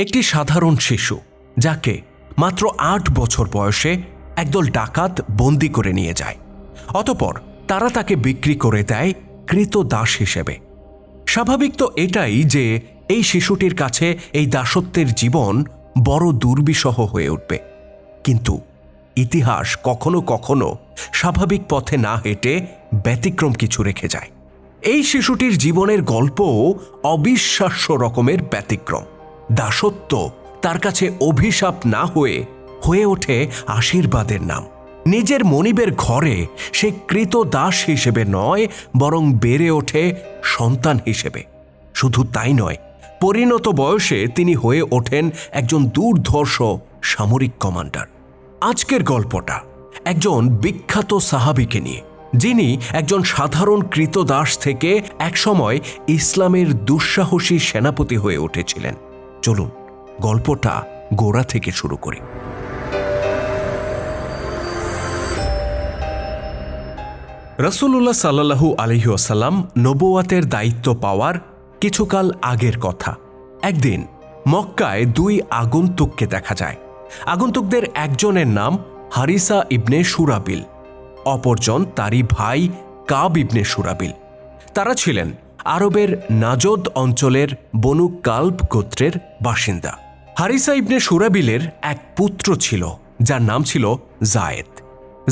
একটি সাধারণ শিশু যাকে মাত্র ৮ বছর বয়সে একদল ডাকাত বন্দি করে নিয়ে যায়। অতঃপর তারা তাকে বিক্রি করে দেয় কৃতদাস হিসেবে। স্বাভাবিক তো এটাই যে এই শিশুটির কাছে এই দাসত্বের জীবন বড় দুর্বিষহ হয়ে উঠবে। কিন্তু ইতিহাস কখনো কখনো স্বাভাবিক পথে না হেঁটে ব্যতিক্রম কিছু রেখে যায়। এই শিশুটির জীবনের গল্পও অবিশ্বাস্য রকমের ব্যতিক্রম। দাসত্ব তার কাছে অভিশাপ না হয়ে ওঠে আশীর্বাদের নাম। নিজের মনিবের ঘরে সে কৃতদাস হিসেবে নয়, বরং বেড়ে ওঠে সন্তান হিসেবে। শুধু তাই নয়, পরিণত বয়সে তিনি হয়ে ওঠেন একজন দুর্ধর্ষ সামরিক কমান্ডার। আজকের গল্পটা একজন বিখ্যাত সাহাবীকে নিয়ে, যিনি একজন সাধারণ কৃতদাস থেকে একসময় ইসলামের দুঃসাহসী সেনাপতি হয়ে উঠেছিলেন। চলুন গল্পটা গোড়া থেকে শুরু করি। রাসূলুল্লাহ সাল্লাল্লাহু আলাইহি ওয়াসাল্লাম নবুয়াতের দায়িত্ব পাওয়ার কিছুকাল আগের কথা। একদিন মক্কায় 2 আগন্তুককে দেখা যায়। আগন্তুকদের একজনের নাম হারিসা ইবনে সুরাবিল, অপরজন তারই ভাই কাব ইবনে সুরাবিল। তারা ছিলেন আরবের নাজদ অঞ্চলের বনু কালব গোত্রের বাসিন্দা। হারিসা ইবনে সুরাবিলের এক পুত্র ছিল যার নাম ছিল জায়েদ।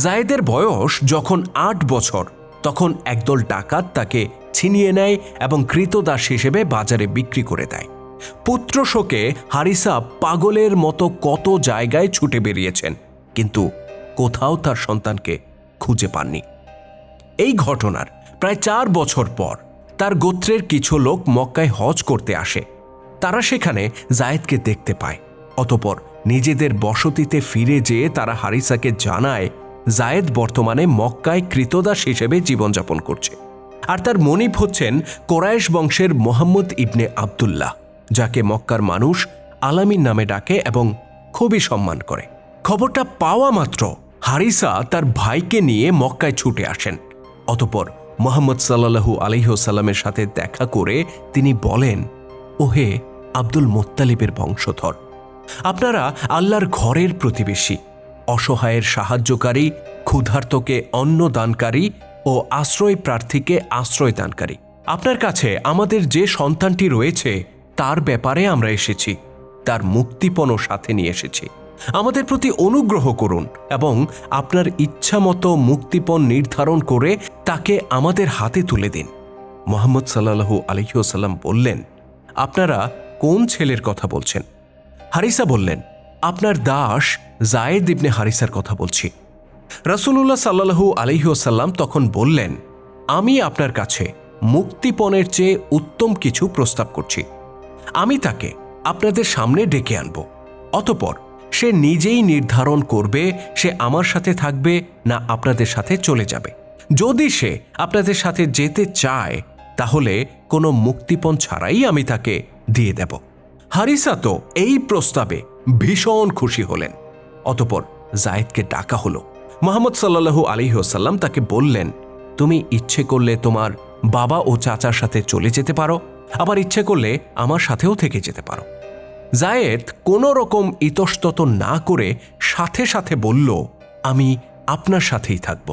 জায়েদের বয়স যখন 8 বছর, তখন একদল ডাকাত তাকে ছিনিয়ে নেয় এবং কৃতদাস হিসেবে বাজারে বিক্রি করে দেয়। পুত্র শোকে হারিসা পাগলের মতো কত জায়গায় ছুটে বেরিয়েছেন, কিন্তু কোথাও তার সন্তানকে খুঁজে পাননি। এই ঘটনার প্রায় 4 বছর পর তার গোত্রের কিছু লোক মক্কায় হজ করতে আসে। তারা সেখানে জায়েদকে দেখতে পায়। অতঃপর নিজেদের বসতিতে ফিরে যেয়ে তারা হারিসাকে জানায় জায়েদ বর্তমানে মক্কায় কৃতদাস হিসেবে জীবনযাপন করছে, আর তার মনিব হচ্ছেন কোরাইশ বংশের মুহাম্মদ ইবনে আবদুল্লাহ, যাকে মক্কার মানুষ আলামিন নামে ডাকে এবং খুবই সম্মান করে। খবরটা পাওয়া মাত্র হারিসা তার ভাইকে নিয়ে মক্কায় ছুটে আসেন। অতঃপর মুহাম্মদ সাল্লাল্লাহু আলাইহি ওয়াসাল্লামের সাথে দেখা করে তিনি বলেন, ওহে আব্দুল মুত্তালিবের বংশধর, আপনারা আল্লাহর ঘরের প্রতিবেশী, অসহায়ের সাহায্যকারী, ক্ষুধার্তকে অন্ন দানকারী ও আশ্রয় প্রার্থীকে আশ্রয় দানকারী। আপনার কাছে আমাদের যে সন্তানটি রয়েছে তার ব্যাপারে আমরা এসেছি, তার মুক্তিপণও সাথে নিয়ে এসেছি। আমাদের প্রতি অনুগ্রহ করুন এবং আপনার ইচ্ছামতো মুক্তিপণ নির্ধারণ করে তাকে আমাদের হাতে তুলে দিন। মুহাম্মদ সাল্লাল্লাহু আলাইহি ওয়াসাল্লাম বললেন, আপনারা কোন ছেলের কথা বলছেন? হারিসা বললেন, আপনার দাস জায়েদ ইবনে হারিসার কথা বলছি। রাসূলুল্লাহ সাল্লাল্লাহু আলাইহি ওয়াসাল্লাম তখন বললেন, আমি আপনার কাছে মুক্তিপণের চেয়ে উত্তম কিছু প্রস্তাব করছি। আমি তাকে আপনাদের সামনে ডেকে আনব। অতঃপর সে নিজেই নির্ধারণ করবে সে আমার সাথে থাকবে না আপনাদের সাথে চলে যাবে। যদি সে আপনাদের সাথে যেতে চায় তাহলে কোনো মুক্তিপণ ছাড়াই আমি তাকে দিয়ে দেব। হারিসা তো এই প্রস্তাবে ভীষণ খুশি হলেন। অতঃপর জায়েদকে ডাকা হলো। মুহাম্মদ সাল্লাল্লাহু আলাইহি ওয়াসাল্লাম তাকে বললেন, তুমি ইচ্ছে করলে তোমার বাবা ও চাচার সাথে চলে যেতে পারো, আবার ইচ্ছে করলে আমার সাথেও থেকে যেতে পারো। জায়েদ কোনো রকম ইতস্তত না করে সাথে সাথে বলল, আমি আপনার সাথেই থাকব।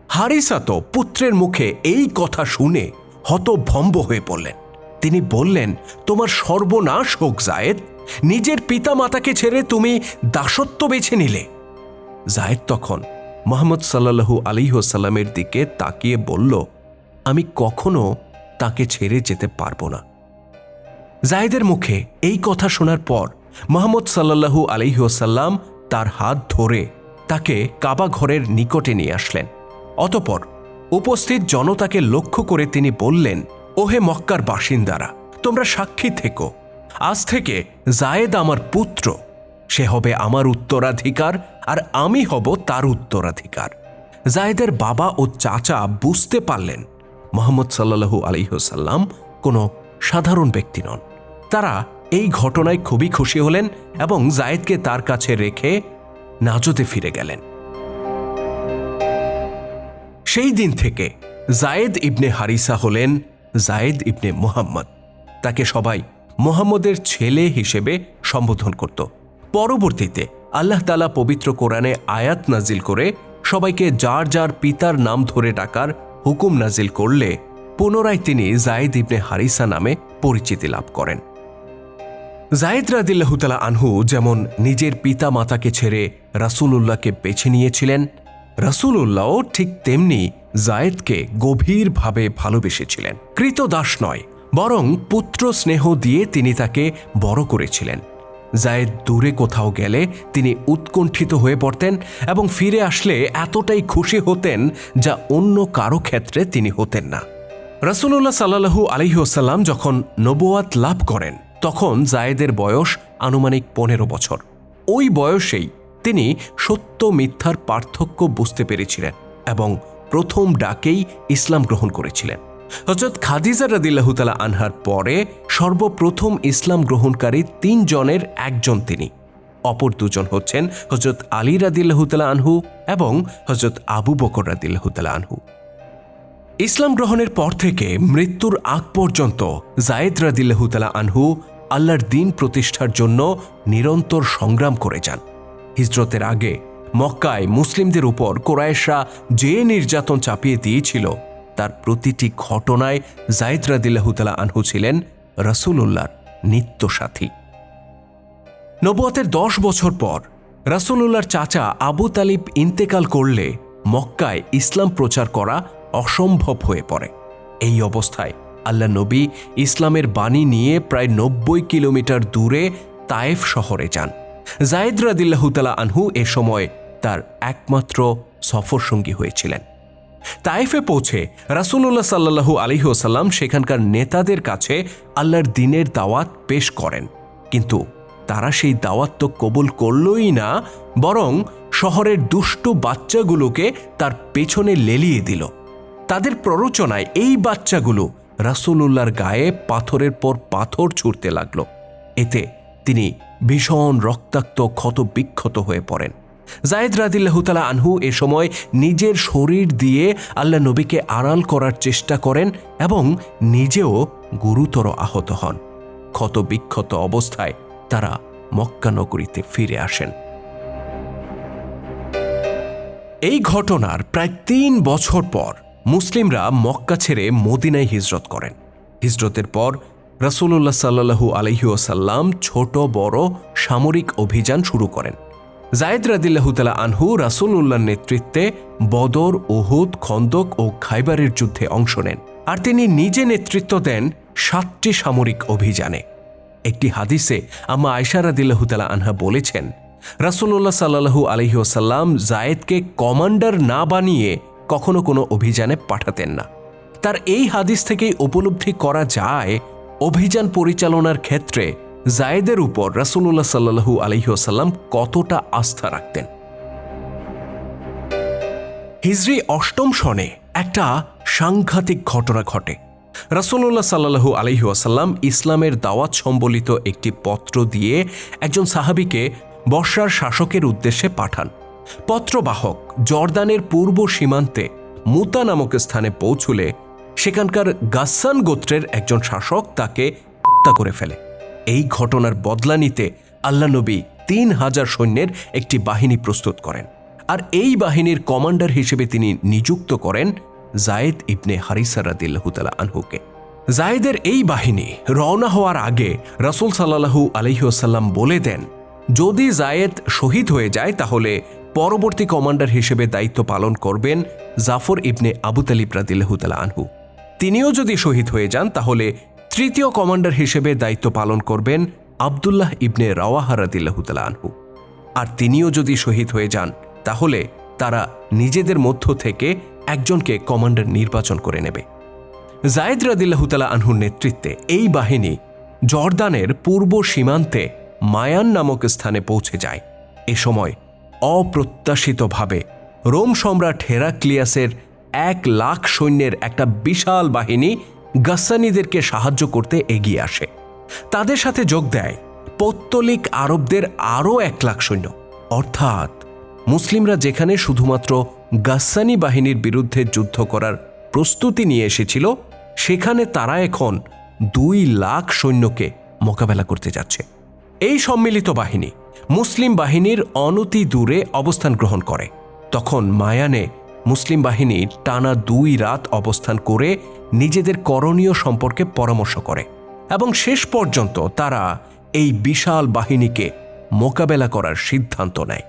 হারিসা তো পুত্রের মুখে এই কথা শুনে হতভম্ব হয়ে পড়লেন। তিনি বললেন, তোমার সর্বনাশ হোক জায়েদ, নিজের পিতা মাতাকে ছেড়ে তুমি দাসত্ব বেছে নিলে। জায়েদ তখন মুহাম্মদ সাল্লাল্লাহু আলাইহি ওয়াসাল্লামের দিকে তাকিয়ে বলল, আমি কখনো তাকে ছেড়ে যেতে পারবো না। জায়েদের মুখে এই কথা শোনার পর মুহাম্মদ সাল্লাল্লাহু আলাইহি ওয়াসাল্লাম তার হাত ধরে তাকে কাবা ঘরের নিকটে নিয়ে আসলেন। অতঃপর উপস্থিত জনতাকে লক্ষ্য করে তিনি বললেন, ওহে মক্কার বাসিন্দারা, তোমরা সাক্ষী থেকো, আজ থেকে জায়েদ আমার পুত্র, সে হবে আমার উত্তরাধিকার আর আমি হব তার উত্তরাধিকার। জায়েদের বাবা ও চাচা বুঝতে পারলেন মুহাম্মদ সাল্লাল্লাহু আলাইহি ওয়াসাল্লাম কোনো সাধারণ ব্যক্তি নন। তারা এই ঘটনায় খুবই খুশি হলেন এবং জায়েদকে তার কাছে রেখে নাজদে ফিরে গেলেন। সেই দিন থেকে জায়েদ ইবনে হারিসা হলেন জায়েদ ইবনে মুহাম্মদ। তাকে সবাই মুহাম্মদের ছেলে হিসেবে সম্বোধন করত। পরবর্তীতে আল্লাহ তাআলা পবিত্র কোরআনে আয়াত নাজিল করে সবাইকে যার যার পিতার নাম ধরে ডাকার হুকুম নাজিল করলে পুনরায় তিনি যায়েদ ইবনে হারিসা নামে পরিচিতি লাভ করেন। যায়েদ রাদিয়াল্লাহু তাআলা আনহু যেমন নিজের পিতা মাতাকে ছেড়ে রাসূলুল্লাহকে বেছে নিয়েছিলেন, রাসূলুল্লাহও ঠিক তেমনি যায়েদকে গভীরভাবে ভালোবেসেছিলেন। কৃতদাস নয়, বরং পুত্র স্নেহ দিয়ে তিনি তাকে বড় করেছিলেন। যায়েদ দূরে কোথাও গেলে তিনি উৎকণ্ঠিত হয়ে পড়তেন এবং ফিরে আসলে এতটাই খুশি হতেন যা অন্য কারো ক্ষেত্রে তিনি হতেন না। রাসূলুল্লাহ সাল্লাল্লাহু আলাইহি ওয়াসাল্লাম যখন নবুয়াত লাভ করেন তখন যায়েদের বয়স আনুমানিক 15 বছর। ওই বয়সেই তিনি সত্য মিথ্যার পার্থক্য বুঝতে পেরেছিলেন এবং প্রথম ডাকেই ইসলাম গ্রহণ করেছিলেন। হযরত খাদিজা রাদিয়াল্লাহু তাআলা আনহার পরে সর্বপ্রথম ইসলাম গ্রহণকারী 3 জনের একজন তিনি। অপর দুজন হচ্ছেন হযরত আলী রাদিয়াল্লাহু তাআলা আনহু এবং হযরত আবু বকর রাদিয়াল্লাহু তাআলা আনহু। ইসলাম গ্রহণের পর থেকে মৃত্যুর আগ পর্যন্ত যায়েদ রাদিয়াল্লাহু তাআলা আনহু আল্লাহর দ্বীন প্রতিষ্ঠার জন্য নিরন্তর সংগ্রাম করে যান। হিজরতের আগে মক্কায় মুসলিমদের উপর কুরাইশরা যে নির্যাতন চাপিয়ে দিয়েছিল তার প্রতিটি ঘটনায় যায়েদ রাদিয়াল্লাহু তাআলা আনহু ছিলেন রাসূলুল্লাহর নিত্য সাথী। নবুয়তের 10 বছর পর রাসূলুল্লাহর চাচা আবু তালিব ইন্তেকাল করলে মক্কায় ইসলাম প্রচার করা অসম্ভব হয়ে পড়ে। এই অবস্থায় আল্লাহ নবী ইসলামের বাণী নিয়ে প্রায় 90 কিলোমিটার দূরে তায়েফ শহরে যান। যায়েদ রাদিয়াল্লাহু তাআলা আনহু এ সময় তার একমাত্র সফরসঙ্গী হয়েছিলেন। তায়েফে পৌঁছে রাসূলুল্লাহ সাল্লাল্লাহু আলাইহি ওয়াসাল্লাম সেখানকার নেতাদের কাছে আল্লাহর দ্বীনের দাওয়াত পেশ করেন, কিন্তু তারা সেই দাওয়াত তো কবুল করলই না, বরং শহরের দুষ্ট বাচ্চাগুলোকে তার পেছনে লেলিয়ে দিল। তাদের প্ররোচনায় এই বাচ্চাগুলো রাসূলুল্লাহর গায়ে পাথরের পর পাথর ছুঁড়তে লাগল। এতে তিনি ভীষণ রক্তাক্ত ক্ষত বিক্ষত হয়ে পড়েন। যায়েদ রাদিয়াল্লাহু তাআলা আনহু এ সময় নিজের শরীর দিয়ে আল্লাহ নবীকে আড়াল করার চেষ্টা করেন এবং নিজেও গুরুতর আহত হন। ক্ষত বিক্ষত অবস্থায় তারা মক্কা নগরীতে ফিরে আসেন। এই ঘটনার প্রায় 3 বছর পর মুসলিমরা মক্কা ছেড়ে মদিনায় হিজরত করেন। হিজরতের পর রাসূলুল্লাহ সাল্লাল্লাহু আলাইহি ওয়াসাল্লাম ছোট বড় সামরিক অভিযান শুরু করেন। যায়েদ রাদিয়াল্লাহু তাআলা আনহু রাসূলুল্লাহর নেতৃত্বে বদর, উহুদ, খন্দক ও খাইবারের যুদ্ধে অংশ নেন, আর তিনি নিজে নেতৃত্ব দেন 7টি সামরিক অভিযানে। একটি হাদিসে আম্মা আয়েশা রাদিয়াল্লাহু তাআলা আনহা বলেছেন, রাসূলুল্লাহ সাল্লাল্লাহু আলাইহি ওয়াসাল্লাম যায়েদকে কমান্ডার না বানিয়ে কখনো কোনো অভিযানে পাঠাতেন না। তার এই হাদিস থেকেই উপলব্ধি করা যায় অভিযান পরিচালনার ক্ষেত্রে যায়েদের উপর রাসূলুল্লাহ সাল্লাল্লাহু আলাইহি ওয়াসাল্লাম কতটা আস্থা রাখতেন। হিজরি 8ম সনে একটা সাংঘাতিক ঘটনা ঘটে। রাসূলুল্লাহ সাল্লাল্লাহু আলাইহি ওয়াসাল্লাম ইসলামের দাওয়াত সম্বলিত একটি পত্র দিয়ে একজন সাহাবীকে বসরার শাসকের উদ্দেশ্যে পাঠান। পত্রবাহক জর্দানের পূর্ব সীমান্তে মুতা নামক স্থানে পৌঁছলে সেখানকার গাসসান গোত্রের একজন শাসক তাকে হত্যা করে ফেলে। এই ঘটনার বদলা নিতে আল্লাহ নবী 3000 সৈন্যের একটি বাহিনী প্রস্তুত করেন, আর এই বাহিনীর কমান্ডার হিসেবে তিনি নিযুক্ত করেন যায়েদ ইবনে হারিসা রাদিয়াল্লাহু তাআলা আনহুকে। যায়েদের এই বাহিনী রওনা হওয়ার আগে রাসূল সাল্লাল্লাহু আলাইহি ওয়াসাল্লাম বলে দেন, যদি যায়েদ শহীদ হয়ে যায় তাহলে পরবর্তী কমান্ডার হিসেবে দায়িত্ব পালন করবেন জাফর ইবনে আবু তালিব রাদিয়াল্লাহু তাআলা আনহু। তিনিও যদি শহীদ হয়ে যান তাহলে তৃতীয় কমান্ডার হিসেবে দায়িত্ব পালন করবেন আব্দুল্লাহ ইবনে রাওয়াহা রাদিয়াল্লাহু তাআলা আনহু। আর তিনিও যদি শহীদ হয়ে যান তাহলে তারা নিজেদের মধ্য থেকে একজনকে কমান্ডার নির্বাচন করে নেবে। যায়েদ রাদিয়াল্লাহু তাআলা আনহুর নেতৃত্বে এই বাহিনী জর্দানের পূর্ব সীমান্তে মায়ান নামক স্থানে পৌঁছে যায়। এ সময় অপ্রত্যাশিতভাবে রোম সম্রাট হেরাক্লিয়াসের 1 লাখ সৈন্যের একটা বিশাল বাহিনী গাসসানীদেরকে সাহায্য করতে এগিয়ে আসে। তাদের সাথে যোগ দেয় পৌত্তলিক আরবদের আরও 1 লাখ সৈন্য। অর্থাৎ মুসলিমরা যেখানে শুধুমাত্র গাসসানী বাহিনীর বিরুদ্ধে যুদ্ধ করার প্রস্তুতি নিয়ে এসেছিল, সেখানে তারা এখন 2 লাখ সৈন্যকে মোকাবেলা করতে যাচ্ছে। এই সম্মিলিত বাহিনী মুসলিম বাহিনীর অনতি দূরে অবস্থান গ্রহণ করে। তখন মায়ানে মুসলিম বাহিনী টানা 2 রাত অবস্থান করে নিজেদের করণীয় সম্পর্কে পরামর্শ করে এবং শেষ পর্যন্ত তারা এই বিশাল বাহিনীকে মোকাবেলা করার সিদ্ধান্ত নেয়।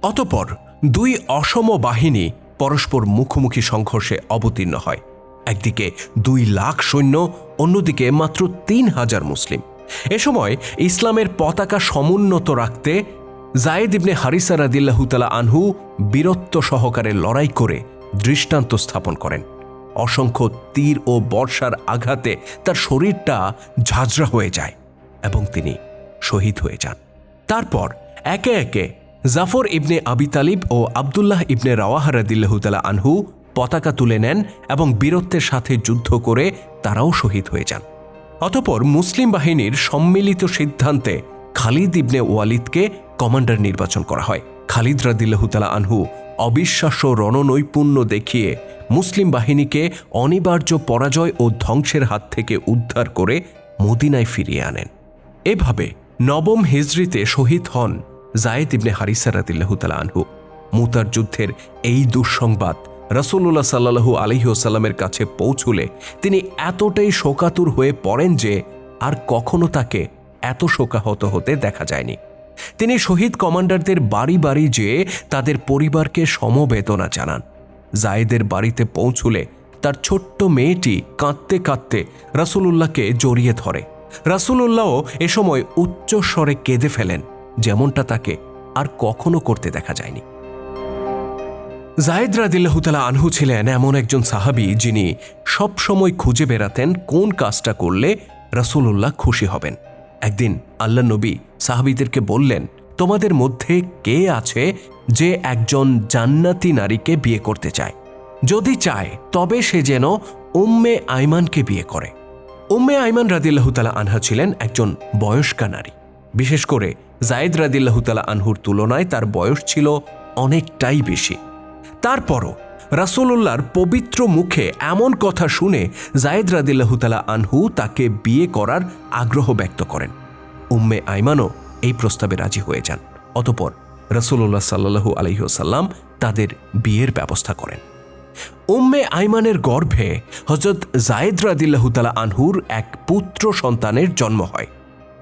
অতঃপর 2 অসম বাহিনী পরস্পর মুখোমুখি সংঘর্ষে অবতীর্ণ হয়। একদিকে 2 লাখ সৈন্য, অন্যদিকে মাত্র 3000 মুসলিম। এ সময় ইসলামের পতাকা সমুন্নত রাখতে যায়েদ ইবনে হারিসা রাদিয়াল্লাহু তাআলা আনহু বীরত্ব সহকারে লড়াই করে দৃষ্টান্ত স্থাপন করেন। অসংখ্য তীর ও বর্ষার আঘাতে তার শরীরটা ঝাঁঝরা হয়ে যায় এবং তিনি শহীদ হয়ে যান। তারপর একে একে জাফর ইবনে আবি তালিব ও আবদুল্লাহ ইবনে রাওয়াহা রাদিয়াল্লাহু তাআলা আনহু পতাকা তুলে নেন এবং বীরত্বের সাথে যুদ্ধ করে তারাও শহীদ হয়ে যান। অতঃপর মুসলিম বাহিনীর সম্মিলিত সিদ্ধান্তে খালিদ ইবনে ওয়ালিদকে কমান্ডার নির্বাচন করা হয়। খালিদ রাদিয়াল্লাহু তাআলা আনহু অবিশ্বাস্য রণনৈপুণ্য দেখিয়ে মুসলিম বাহিনীকে অনিবার্য পরাজয় ও ধ্বংসের হাত থেকে উদ্ধার করে মদিনায় ফিরিয়ে আনেন। এভাবে 9ম হিজরিতে শহীদ হন যায়েদ ইবনে হারিসা রাদিয়াল্লাহু তাআলা আনহু। মুতার যুদ্ধের এই দুঃসংবাদ রাসূলুল্লাহ সাল্লাল্লাহু আলাইহি ওয়াসাল্লামের কাছে পৌঁছলে তিনি এতটাই শোকাতুর হয়ে পড়েন যে আর কখনো তাকে এত শোকাহত হতে দেখা যায়নি। তিনি শহীদ কমান্ডারদের বাড়ি বাড়ি যেয়ে তাদের পরিবারকে সমবেদনা জানান। যায়েদের বাড়িতে পৌঁছলে তার ছোট্ট মেয়েটি কাঁদতে কাঁদতে রাসূলুল্লাহকে জড়িয়ে ধরে। রাসূলুল্লাহও এ সময় উচ্চ স্বরে কেঁদে ফেলেন, যেমনটা তাকে আর কখনো করতে দেখা যায়নি। যায়েদ রাদিয়াল্লাহু তাআলা আনহু ছিলেন এমন একজন সাহাবী যিনি সবসময় খুঁজে বেড়াতেন কোন কাজটা করলে রাসূলুল্লাহ খুশি হবেন। একদিন আল্লাহ নবী সাহাবীদেরকে বললেন, তোমাদের মধ্যে কে আছে যে একজন জান্নাতি নারীকে বিয়ে করতে চায়? যদি চায় তবে সে যেন উম্মে আইমানকে বিয়ে করে। উম্মে আইমান রাদিয়াল্লাহু তাআলা আনহা ছিলেন একজন বয়স্কা নারী। বিশেষ করে যায়েদ রাদিয়াল্লাহু তাআলা আনহুর তুলনায় তার বয়স ছিল অনেকটাই বেশি। তারপরও রাসূলুল্লাহর পবিত্র মুখে এমন কথা শুনে যায়েদ রাদিয়াল্লাহু তাআলা আনহু তাকে বিয়ে করার আগ্রহ ব্যক্ত করেন। উম্মে আইমানও এই প্রস্তাবে রাজি হয়ে যান। অতঃপর রাসূলুল্লাহ সাল্লাল্লাহু আলাইহি ওয়াসাল্লাম তাদের বিয়ের ব্যবস্থা করেন। উম্মে আইমানের গর্ভে হযরত যায়েদ রাদিয়াল্লাহু তাআলা আনহুর এক পুত্র সন্তানের জন্ম হয়,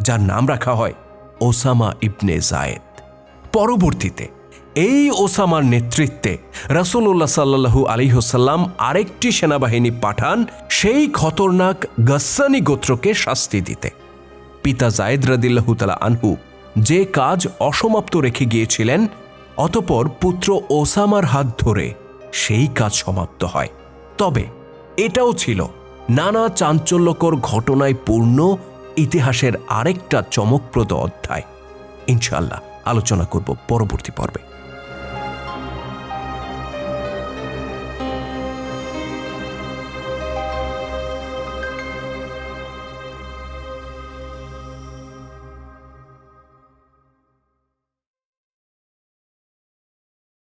যার নাম রাখা হয় ওসামা ইবনে যায়েদ। পরবর্তীতে এই ওসামার নেতৃত্বে রাসূলুল্লাহ সাল্লাল্লাহু আলাইহি ওয়াসাল্লাম আরেকটি সেনাবাহিনী পাঠান সেই খতরনাক গাসসানী গোত্রকে শাস্তি দিতে। পিতা যায়েদ রাদিয়াল্লাহু তাআলা আনহু যে কাজ অসমাপ্ত রেখে গিয়েছিলেন, অতঃপর পুত্র ওসামার হাত ধরে সেই কাজ সমাপ্ত হয়। তবে এটাও ছিল নানা চাঞ্চল্যকর ঘটনায় পূর্ণ ইতিহাসের আরেকটা চমকপ্রদ অধ্যায়। ইনশাআল্লাহ আলোচনা করব পরবর্তী পর্বে।